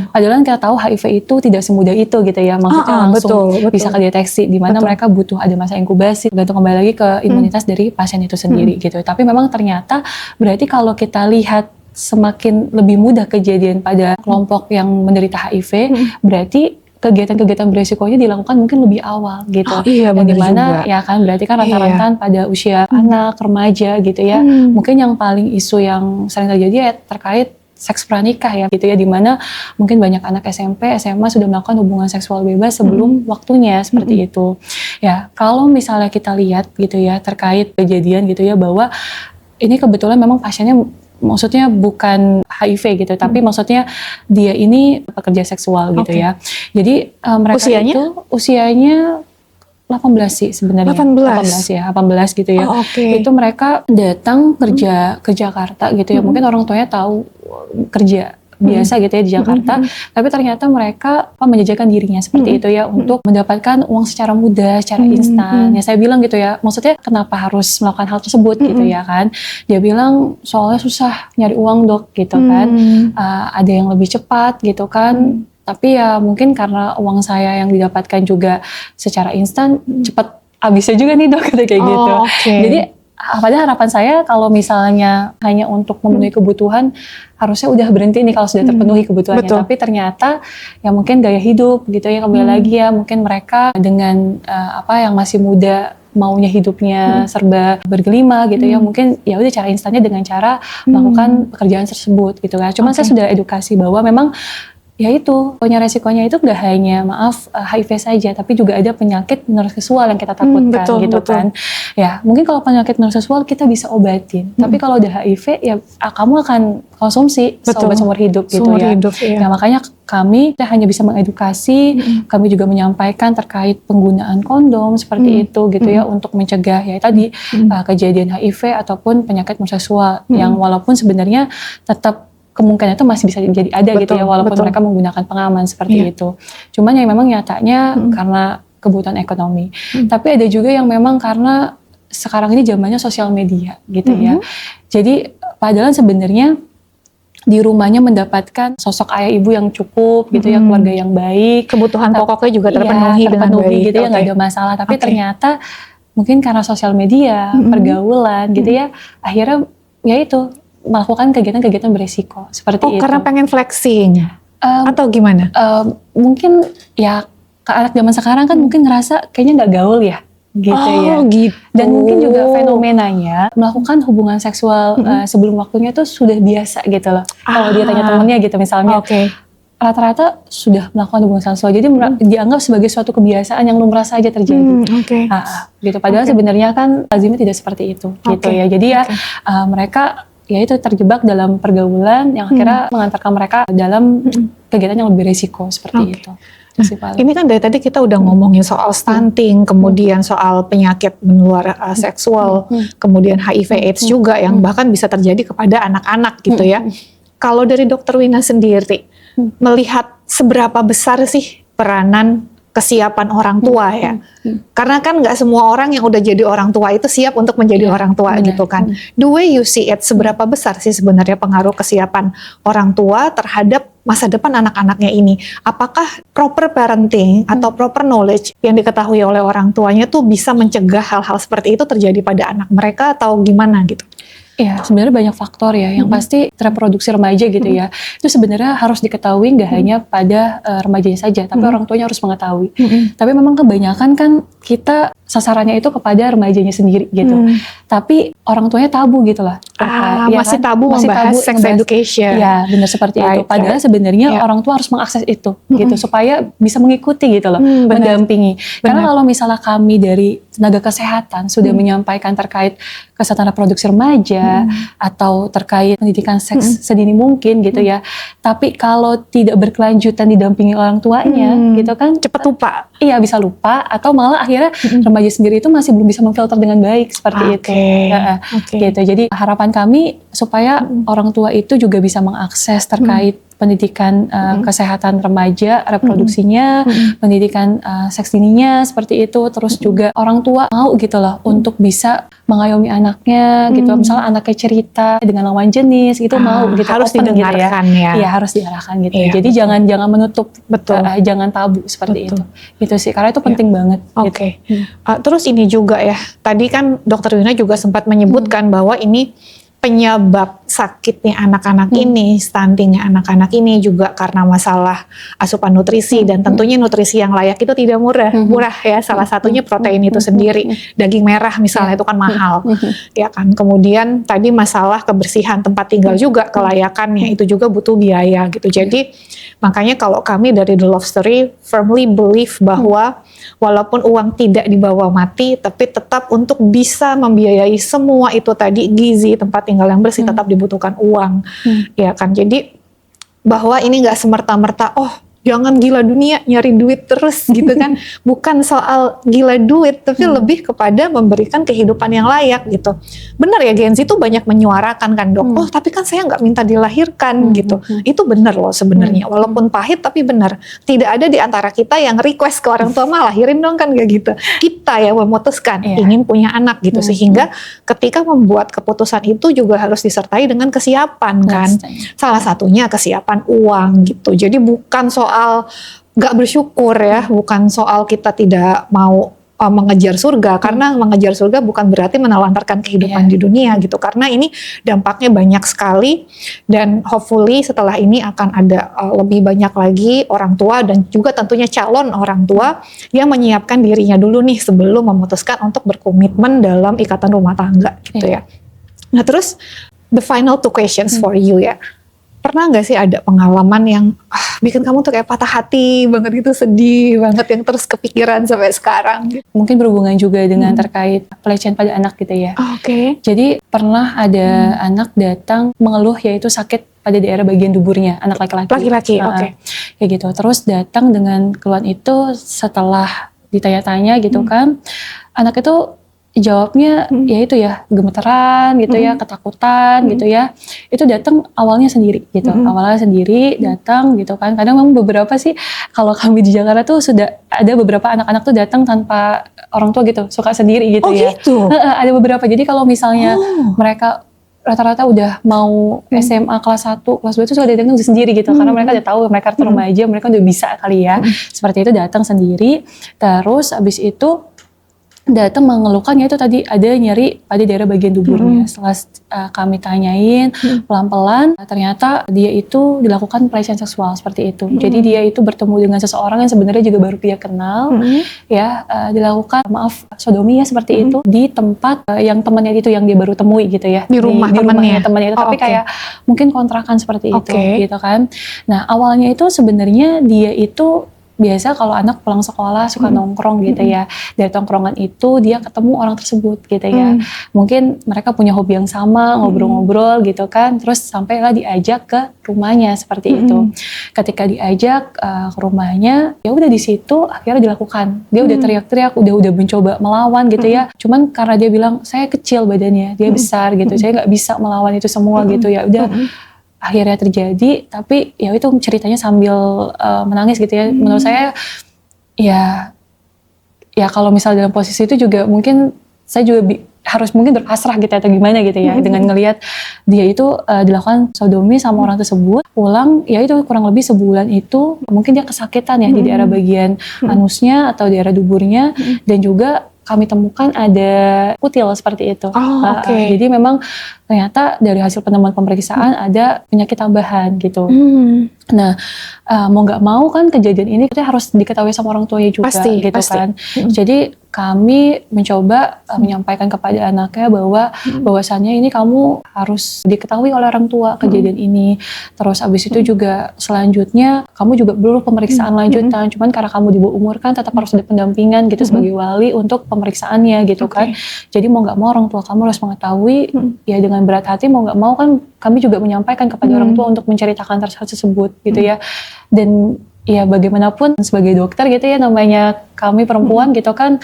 Padahal kita tahu HIV itu tidak semudah itu gitu ya. Maksudnya langsung bisa kedeteksi, di mana mereka butuh ada masa inkubasi, gantung kembali lagi ke imunitas dari pasien itu sendiri gitu. Tapi memang ternyata berarti kalau kita lihat semakin lebih mudah kejadian pada kelompok yang menderita HIV, berarti kegiatan-kegiatan beresikonya dilakukan mungkin lebih awal gitu. Dan dimana ya kan berarti kan rentan-rentan pada usia anak, remaja gitu ya. Mungkin yang paling isu yang sering terjadi ya terkait seks pranikah ya gitu ya, dimana mungkin banyak anak SMP, SMA sudah melakukan hubungan seksual bebas sebelum waktunya seperti itu. Ya kalau misalnya kita lihat gitu ya terkait kejadian gitu ya, bahwa ini kebetulan memang pasiennya maksudnya bukan HIV gitu, tapi maksudnya dia ini pekerja seksual gitu ya. Jadi mereka itu usianya 18 sih sebenarnya. 18 gitu ya. Itu mereka datang kerja ke Jakarta gitu ya. Mungkin orang tuanya tahu kerja biasa gitu ya di Jakarta, tapi ternyata mereka menjajakan dirinya seperti itu ya untuk mendapatkan uang secara mudah, secara instan. Ya saya bilang gitu ya, maksudnya kenapa harus melakukan hal tersebut gitu ya kan? Dia bilang soalnya susah nyari uang dok gitu kan, ada yang lebih cepat gitu kan. Tapi ya mungkin karena uang saya yang didapatkan juga secara instan, cepat habisnya juga nih dok kayak gitu. Jadi pada harapan saya kalau misalnya hanya untuk memenuhi kebutuhan, harusnya udah berhenti nih kalau sudah terpenuhi kebutuhannya. Tapi ternyata ya mungkin gaya hidup gitu ya, kembali lagi ya mungkin mereka dengan yang masih muda, maunya hidupnya serba bergelima gitu ya, mungkin ya udah cara instannya dengan cara melakukan pekerjaan tersebut gitu kan. Cuman saya sudah edukasi bahwa memang ya itu punya resikonya itu gak hanya HIV saja, tapi juga ada penyakit menurut seksual yang kita takutkan kan. Ya mungkin kalau penyakit menurut seksual kita bisa obatin, tapi kalau udah HIV ya kamu akan konsumsi seumur hidup gitu ya. Ya makanya kami hanya bisa mengedukasi, kami juga menyampaikan terkait penggunaan kondom seperti itu gitu ya, untuk mencegah ya tadi kejadian HIV ataupun penyakit menurut seksual yang walaupun sebenarnya tetap kemungkinan itu masih bisa jadi ada gitu ya, walaupun mereka menggunakan pengaman seperti itu. Cuman yang memang nyatanya karena kebutuhan ekonomi. Tapi ada juga yang memang karena sekarang ini zamannya sosial media gitu ya. Jadi padahal sebenarnya di rumahnya mendapatkan sosok ayah ibu yang cukup gitu ya, keluarga yang baik, kebutuhan pokoknya juga terpenuhi dengan baik gitu ya, nggak ada masalah. Tapi ternyata mungkin karena sosial media, pergaulan gitu ya, akhirnya ya itu melakukan kegiatan-kegiatan beresiko seperti itu. Karena pengen flexing atau gimana? Mungkin ya anak zaman sekarang kan mungkin ngerasa kayaknya nggak gaul ya gitu ya. Gitu. Dan mungkin juga fenomenanya melakukan hubungan seksual sebelum waktunya itu sudah biasa gitu loh. Kalau dia tanya temennya gitu misalnya, rata-rata sudah melakukan hubungan seksual, jadi dianggap sebagai suatu kebiasaan yang lumrah saja terjadi. Gitu. Padahal sebenarnya kan lazimnya tidak seperti itu gitu ya. Jadi ya mereka ya itu terjebak dalam pergaulan yang akhirnya mengantarkan mereka dalam kegiatan yang lebih risiko seperti itu. Ini kan dari tadi kita udah ngomongin soal stunting, kemudian soal penyakit menular seksual, kemudian HIV/AIDS juga yang bahkan bisa terjadi kepada anak-anak gitu ya. Kalau dari Dokter Wina sendiri, melihat seberapa besar sih peranan kesiapan orang tua ya, karena kan nggak semua orang yang udah jadi orang tua itu siap untuk menjadi orang tua gitu kan. The way you see it, seberapa besar sih sebenarnya pengaruh kesiapan orang tua terhadap masa depan anak-anaknya ini? Apakah proper parenting atau proper knowledge yang diketahui oleh orang tuanya tuh bisa mencegah hal-hal seperti itu terjadi pada anak mereka atau gimana gitu? Ya sebenarnya banyak faktor ya, yang pasti reproduksi remaja gitu ya, itu sebenarnya harus diketahui nggak hanya pada remajanya saja, tapi orang tuanya harus mengetahui. Tapi memang kebanyakan kan kita sasarannya itu kepada remajanya sendiri gitu, tapi orang tuanya tabu gitu lah. Masih tabu membahas sex education. Ya benar seperti itu. Padahal sebenarnya orang tua harus mengakses itu gitu, supaya bisa mengikuti gitu loh, mendampingi. Karena kalau misalnya kami dari tenaga kesehatan sudah menyampaikan terkait kesehatan reproduksi remaja atau terkait pendidikan seks sedini mungkin gitu ya, tapi kalau tidak berkelanjutan didampingi orang tuanya gitu kan cepat lupa. Iya bisa lupa, atau malah akhirnya remaja sendiri itu masih belum bisa memfilter dengan baik seperti itu. Gitu. Jadi harapan kami supaya orang tua itu juga bisa mengakses terkait pendidikan kesehatan remaja, reproduksinya, pendidikan seks dininya seperti itu. Terus juga orang tua mau gitu loh untuk bisa mengayomi anaknya gitu. Misalnya anaknya cerita dengan lawan jenis gitu mau gitu. Harus open didengarkan gitu ya. Iya harus diarahkan gitu. Iya, Jadi jangan menutup, jangan tabu seperti Betul. itu. Gitu sih karena itu penting banget. Oke. Gitu. Terus ini juga ya, tadi kan Dokter Wina juga sempat menyebutkan bahwa ini penyebab sakitnya anak-anak ini, stuntingnya anak-anak ini juga karena masalah asupan nutrisi dan tentunya nutrisi yang layak itu tidak murah ya. Salah satunya protein itu sendiri, daging merah misalnya itu kan mahal, ya kan. Kemudian tadi masalah kebersihan tempat tinggal juga kelayakannya itu juga butuh biaya gitu. Jadi makanya kalau kami dari The Love Story firmly believe bahwa walaupun uang tidak dibawa mati, tapi tetap untuk bisa membiayai semua itu tadi gizi, tempat tinggal yang bersih tetap dibutuhkan uang, ya kan. Jadi bahwa ini nggak semerta-merta, oh jangan gila dunia nyari duit terus gitu kan. Bukan soal gila duit, tapi lebih kepada memberikan kehidupan yang layak gitu. Benar ya Gen Z itu banyak menyuarakan kan dok, oh tapi kan saya nggak minta dilahirkan gitu. Itu benar loh sebenarnya, walaupun pahit tapi benar. Tidak ada di antara kita yang request ke orang tua mah lahirin dong kan gak gitu. Kita yang memutuskan ingin punya anak gitu. Sehingga ketika membuat keputusan itu juga harus disertai dengan kesiapan kan. Salah satunya kesiapan uang gitu. Jadi bukan soal gak bersyukur ya, bukan soal kita tidak mau mengejar surga, karena mengejar surga bukan berarti menelantarkan kehidupan di dunia gitu, karena ini dampaknya banyak sekali dan hopefully setelah ini akan ada lebih banyak lagi orang tua dan juga tentunya calon orang tua yang menyiapkan dirinya dulu nih sebelum memutuskan untuk berkomitmen dalam ikatan rumah tangga gitu ya. Nah terus the final two questions for you ya. Pernah nggak sih ada pengalaman yang bikin kamu tuh kayak patah hati banget gitu, sedih banget yang terus kepikiran sampai sekarang gitu? Mungkin berhubungan juga dengan terkait pelecehan pada anak gitu ya. Oke. Jadi pernah ada anak datang mengeluh yaitu sakit pada daerah bagian duburnya, anak laki-laki. Laki-laki, oke. Kayak gitu. Terus datang dengan keluhan itu setelah ditanya-tanya gitu kan. Anak itu jawabnya ya itu ya gemeteran gitu ya, ketakutan gitu ya. Itu datang awalnya sendiri gitu. Awalnya sendiri datang gitu kan. Kadang memang beberapa sih kalau kami di Jakarta tuh sudah ada beberapa anak-anak tuh datang tanpa orang tua gitu, suka sendiri gitu ya. Gitu. Ada beberapa. Jadi kalau misalnya mereka rata-rata udah mau SMA kelas 1, kelas 2 itu sudah datang sendiri gitu. Karena mereka udah tahu mereka remaja, mereka udah bisa kali ya. Seperti itu datang sendiri. Terus abis itu datang mengeluhkan ya itu tadi ada nyeri pada daerah bagian duburnya. Setelah kami tanyain pelan-pelan, ternyata dia itu dilakukan pelecehan seksual seperti itu. Jadi dia itu bertemu dengan seseorang yang sebenarnya juga baru dia kenal, ya dilakukan sodomi ya seperti itu di tempat yang temannya itu yang dia baru temui gitu ya. Di rumah temannya itu, tapi kayak mungkin kontrakan seperti itu gitu kan. Nah awalnya itu sebenarnya dia itu biasa kalau anak pulang sekolah suka nongkrong gitu ya. Dari tongkrongan itu dia ketemu orang tersebut gitu ya. Mungkin mereka punya hobi yang sama, ngobrol-ngobrol gitu kan. Terus sampailah diajak ke rumahnya seperti itu. Ketika diajak ke rumahnya, ya udah di situ akhirnya dilakukan. Dia udah teriak-teriak, udah mencoba melawan gitu ya. Cuman karena dia bilang saya kecil badannya, dia besar gitu. Saya nggak bisa melawan itu semua gitu ya. Udah akhirnya terjadi, tapi ya itu ceritanya sambil menangis gitu ya. Menurut saya ya kalau misalnya dalam posisi itu juga mungkin saya juga harus mungkin berpasrah gitu atau gimana gitu ya, dengan ngelihat dia itu dilakukan sodomi sama orang tersebut. Pulang ya itu kurang lebih sebulan itu mungkin dia kesakitan ya di daerah bagian anusnya atau daerah duburnya, dan juga kami temukan ada kutil seperti itu. Jadi memang ternyata dari hasil penemuan pemeriksaan ada penyakit tambahan gitu. Nah, mau nggak mau kan kejadian ini kita harus diketahui sama orang tuanya juga gitu kan. Jadi kami mencoba menyampaikan kepada anaknya bahwasannya ini kamu harus diketahui oleh orang tua kejadian ini. Terus abis itu juga selanjutnya kamu juga perlu pemeriksaan lanjutan. Cuman karena kamu di bawah umur kan tetap harus ada pendampingan gitu sebagai wali untuk pemeriksaannya gitu kan. Jadi mau nggak mau orang tua kamu harus mengetahui ya dengan berat hati, mau nggak mau kan kami juga menyampaikan kepada orang tua untuk menceritakan hal tersebut gitu ya. Dan ya bagaimanapun sebagai dokter gitu ya, namanya kami perempuan gitu kan,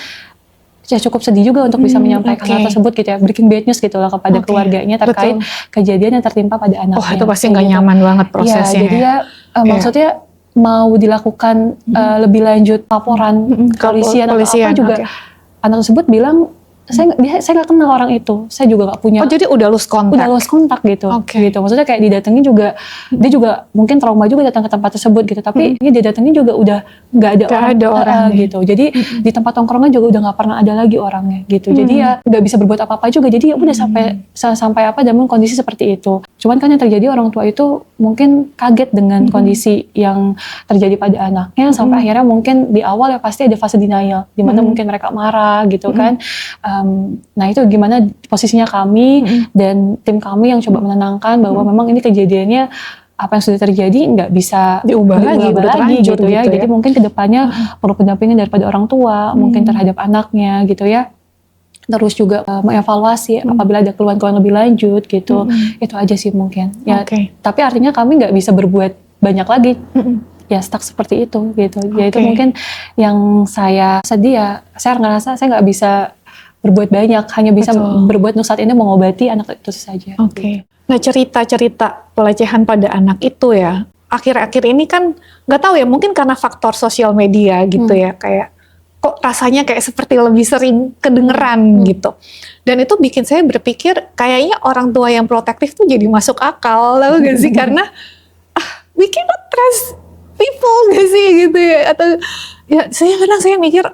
ya cukup sedih juga untuk bisa menyampaikan hal tersebut gitu ya, breaking bad news gitu loh kepada keluarganya terkait kejadian yang tertimpa pada anaknya. Oh itu pasti nggak nyaman banget prosesnya. Ya, jadi ya maksudnya mau dilakukan lebih lanjut laporan polisian atau apa juga, anak tersebut bilang saya nggak kenal orang itu, saya juga nggak punya. Oh jadi udah lost kontak gitu. Gitu. Maksudnya kayak didatengin juga, dia juga mungkin trauma juga datang ke tempat tersebut gitu. Tapi ini didatengin juga udah nggak ada orang gitu. Jadi di tempat tongkrongan juga udah nggak pernah ada lagi orangnya gitu. Jadi ya nggak bisa berbuat apa-apa juga. Jadi ya udah sampai apa dalam kondisi seperti itu. Cuman kan yang terjadi orang tua itu mungkin kaget dengan kondisi yang terjadi pada anaknya, sampai akhirnya mungkin di awal ya pasti ada fase denial, di mana mungkin mereka marah gitu kan. Nah itu gimana posisinya kami dan tim kami yang coba menenangkan bahwa memang ini kejadiannya apa yang sudah terjadi nggak bisa diubah lagi gitu ya. Jadi mungkin kedepannya perlu pendampingan daripada orang tua, mungkin terhadap anaknya gitu ya. Terus juga mengevaluasi apabila ada keluhan-keluhan lebih lanjut gitu. Itu aja sih mungkin. Ya, tapi artinya kami nggak bisa berbuat banyak lagi. Ya stuck seperti itu gitu. Ya itu mungkin yang saya sedih ya. Saya ngerasa saya nggak bisa berbuat banyak, hanya bisa berbuat untuk saat ini mengobati anak itu saja. Nah cerita-cerita pelecehan pada anak itu ya, akhir-akhir ini kan nggak tahu ya, mungkin karena faktor sosial media gitu ya, kayak kok rasanya kayak seperti lebih sering kedengeran gitu. Dan itu bikin saya berpikir kayaknya orang tua yang protektif tuh jadi masuk akal, tahu gak sih? Karena we cannot trust people gak sih gitu ya, atau ya kadang saya mikir,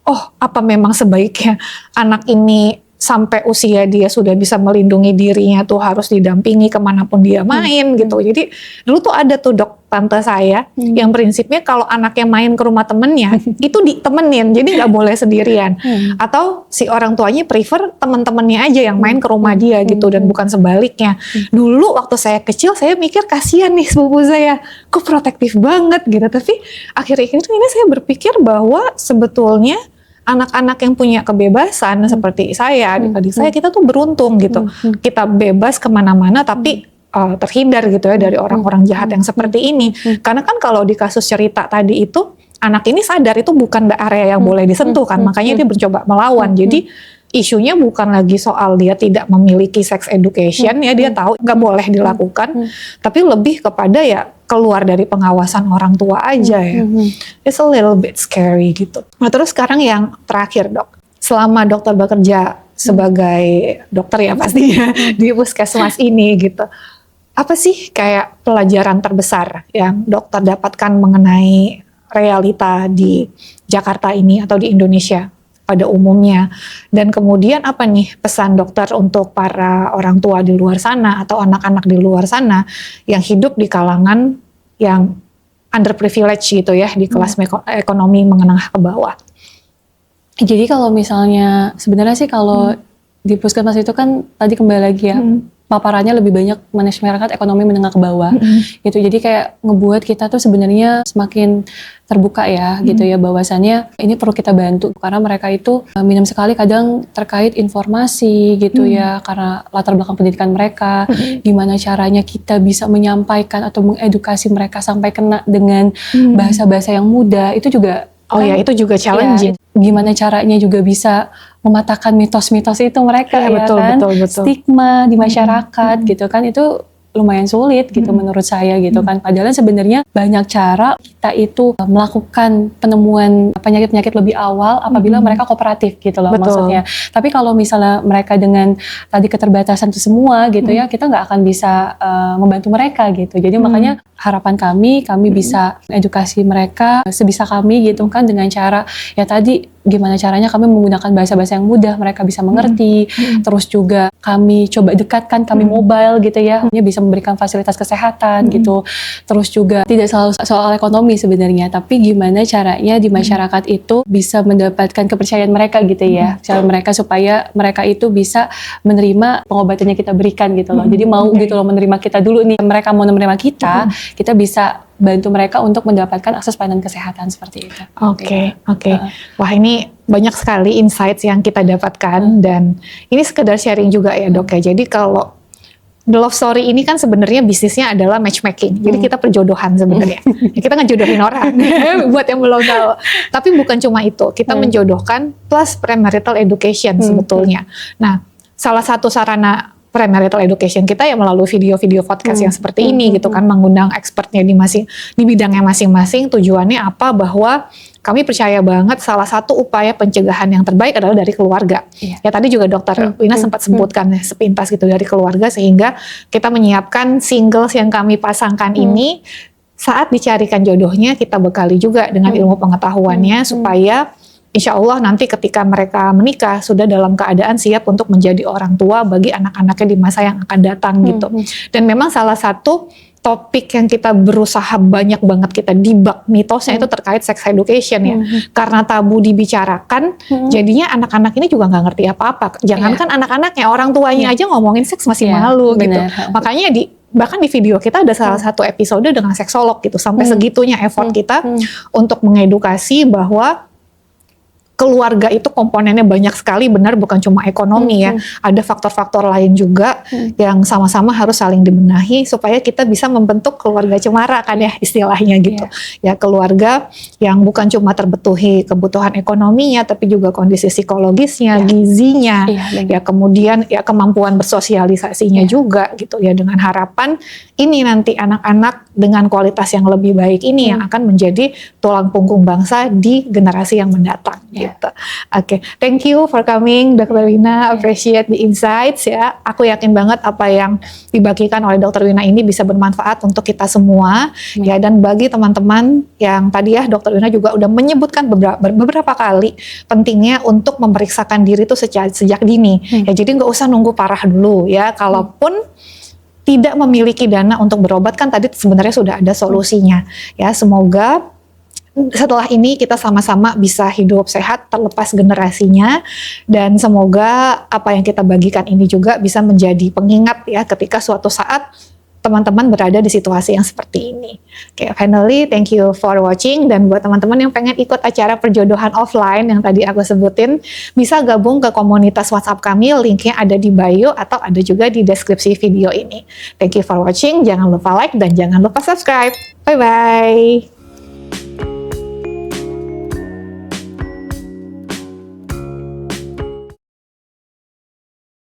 oh apa memang sebaiknya anak ini sampai usia dia sudah bisa melindungi dirinya tuh harus didampingi kemanapun dia main gitu. Jadi dulu tuh ada tuh tante saya yang prinsipnya kalau anaknya main ke rumah temennya itu ditemenin, jadi nggak boleh sendirian. Atau si orang tuanya prefer teman-temannya aja yang main ke rumah dia gitu, dan bukan sebaliknya. Dulu waktu saya kecil saya mikir kasihan nih sepupu saya, kok protektif banget gitu. Tapi akhir-akhir ini saya berpikir bahwa sebetulnya anak-anak yang punya kebebasan seperti saya, adik-adik saya, kita tuh beruntung gitu. Kita bebas kemana-mana tapi terhindar gitu ya dari orang-orang jahat yang seperti ini. Karena kan kalau di kasus cerita tadi itu, anak ini sadar itu bukan area yang boleh disentuh kan, makanya dia mencoba melawan. Jadi isunya bukan lagi soal dia tidak memiliki sex education ya, dia tahu nggak boleh dilakukan, tapi lebih kepada ya keluar dari pengawasan orang tua aja ya. It's a little bit scary gitu. Nah terus sekarang yang terakhir dok, selama dokter bekerja sebagai dokter ya pastinya di puskesmas ini gitu, apa sih kayak pelajaran terbesar yang dokter dapatkan mengenai realita di Jakarta ini atau di Indonesia pada umumnya? Dan kemudian apa nih pesan dokter untuk para orang tua di luar sana atau anak-anak di luar sana yang hidup di kalangan yang underprivileged gitu ya, di kelas ekonomi menengah ke bawah? Jadi kalau misalnya sebenarnya sih kalau di puskesmas itu kan tadi kembali lagi ya, paparannya lebih banyak masyarakat ekonomi menengah ke bawah gitu. Jadi kayak ngebuat kita tuh sebenarnya semakin terbuka ya gitu ya, bahwasannya ini perlu kita bantu karena mereka itu minim sekali kadang terkait informasi gitu ya, karena latar belakang pendidikan mereka, gimana caranya kita bisa menyampaikan atau mengedukasi mereka sampai kena dengan bahasa-bahasa yang mudah, itu juga itu juga challenging. Ya, gimana caranya juga bisa mematahkan mitos-mitos itu mereka ya, betul, kan, betul. stigma di masyarakat gitu kan, itu lumayan sulit gitu menurut saya gitu kan. Padahal sebenarnya banyak cara kita itu melakukan penemuan penyakit-penyakit lebih awal apabila mereka kooperatif gitu loh maksudnya. Tapi kalau misalnya mereka dengan tadi keterbatasan itu semua gitu ya, kita nggak akan bisa membantu mereka gitu. Jadi makanya harapan kami bisa edukasi mereka sebisa kami gitu kan, dengan cara ya tadi gimana caranya kami menggunakan bahasa-bahasa yang mudah mereka bisa mengerti. Terus juga kami coba dekatkan, kami mobile gitu ya, bisa memberikan fasilitas kesehatan gitu. Terus juga tidak selalu soal ekonomi sebenarnya, tapi gimana caranya di masyarakat itu bisa mendapatkan kepercayaan mereka gitu ya, cara mereka supaya mereka itu bisa menerima pengobatannya kita berikan gitu loh. Jadi mau gitu loh menerima kita dulu nih, mereka mau menerima kita, kita bisa bantu mereka untuk mendapatkan akses pelayanan kesehatan seperti itu. Oke. Wah ini banyak sekali insights yang kita dapatkan dan ini sekedar sharing juga ya dok ya. Jadi kalau The Love Story ini kan sebenarnya bisnisnya adalah matchmaking. Jadi kita perjodohan sebenarnya. Ya, kita ngejodohin orang buat yang belum tahu. Tapi bukan cuma itu, kita menjodohkan plus premarital education sebetulnya. Nah, salah satu sarana premarital education kita ya melalui video-video podcast yang seperti ini gitu kan, mengundang expertnya di bidangnya masing-masing. Tujuannya apa? Bahwa kami percaya banget salah satu upaya pencegahan yang terbaik adalah dari keluarga. Ya tadi juga Dokter Wina sempat sebutkan ya, sepintas gitu dari keluarga, sehingga kita menyiapkan singles yang kami pasangkan ini saat dicarikan jodohnya kita bekali juga dengan ilmu pengetahuannya supaya insya Allah nanti ketika mereka menikah sudah dalam keadaan siap untuk menjadi orang tua bagi anak-anaknya di masa yang akan datang gitu. Dan memang salah satu topik yang kita berusaha banyak banget kita debug mitosnya itu terkait sex education ya. Karena tabu dibicarakan, jadinya anak-anak ini juga nggak ngerti apa-apa. Jangankan anak-anaknya, orang tuanya aja ngomongin seks masih malu gitu. Makanya bahkan di video kita ada salah satu episode dengan seksolog gitu. Sampai segitunya effort kita untuk mengedukasi bahwa keluarga itu komponennya banyak sekali, benar bukan cuma ekonomi ya, ada faktor-faktor lain juga yang sama-sama harus saling dibenahi supaya kita bisa membentuk keluarga cemara kan ya istilahnya gitu. Ya keluarga yang bukan cuma terbetuhi kebutuhan ekonominya tapi juga kondisi psikologisnya, gizinya, ya kemudian ya kemampuan bersosialisasinya juga gitu ya, dengan harapan ini nanti anak-anak dengan kualitas yang lebih baik ini yang akan menjadi tulang punggung bangsa di generasi yang mendatang. Gitu. Oke, thank you for coming, Dr. Wina. Appreciate the insights ya. Aku yakin banget apa yang dibagikan oleh Dr. Wina ini bisa bermanfaat untuk kita semua. Ya, dan bagi teman-teman yang tadi ya Dr. Wina juga udah menyebutkan beberapa kali pentingnya untuk memeriksakan diri itu sejak dini. Ya, jadi nggak usah nunggu parah dulu ya. Kalaupun tidak memiliki dana untuk berobat kan tadi sebenarnya sudah ada solusinya. Ya, semoga setelah ini kita sama-sama bisa hidup sehat terlepas generasinya, dan semoga apa yang kita bagikan ini juga bisa menjadi pengingat ya ketika suatu saat teman-teman berada di situasi yang seperti ini. Oke, finally thank you for watching, dan buat teman-teman yang pengen ikut acara perjodohan offline yang tadi aku sebutin, bisa gabung ke komunitas WhatsApp kami, linknya ada di bio atau ada juga di deskripsi video ini. Thank you for watching, jangan lupa like dan jangan lupa subscribe. Bye-bye.